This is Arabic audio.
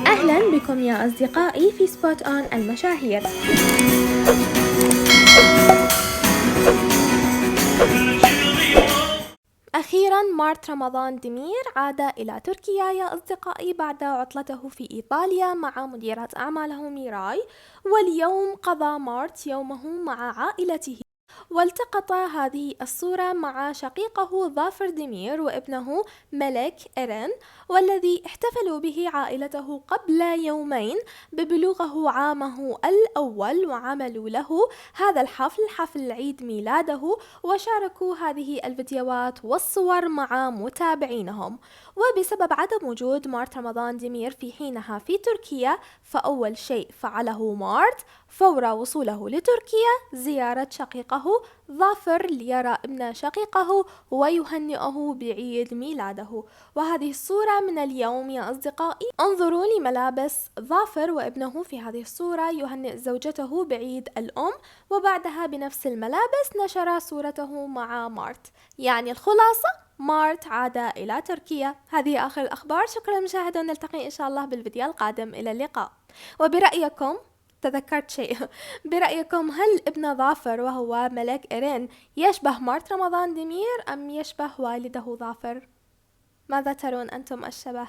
أهلا بكم يا أصدقائي في سبوت أون المشاهير. أخيرا مارت رمضان ديمير عاد إلى تركيا يا أصدقائي بعد عطلته في إيطاليا مع مديرة أعماله ميراي، واليوم قضى مارت يومه مع عائلته، والتقط هذه الصورة مع شقيقه ظافر ديمير وابنه ملك إيرين، والذي احتفلوا به عائلته قبل يومين ببلوغه عامه الأول، وعملوا له هذا الحفل، حفل عيد ميلاده، وشاركوا هذه الفيديوهات والصور مع متابعينهم. وبسبب عدم وجود مارت رمضان ديمير في حينها في تركيا، فأول شيء فعله مارت فور وصوله لتركيا زيارة شقيقه ظافر ليرى ابن شقيقه ويهنئه بعيد ميلاده. وهذه الصورة من اليوم يا أصدقائي، انظروا لملابس ظافر وابنه في هذه الصورة يهنئ زوجته بعيد الأم، وبعدها بنفس الملابس نشر صورته مع مارت. يعني الخلاصة مارت عاد إلى تركيا. هذه آخر الأخبار، شكرا للمشاهدة، ونلتقي إن شاء الله بالفيديو القادم. إلى اللقاء. وبرأيكم، تذكرت شيء، برأيكم هل ابن ظافر وهو ملك إيرين يشبه مارت رمضان ديمير أم يشبه والده ظافر؟ ماذا ترون أنتم الشبه؟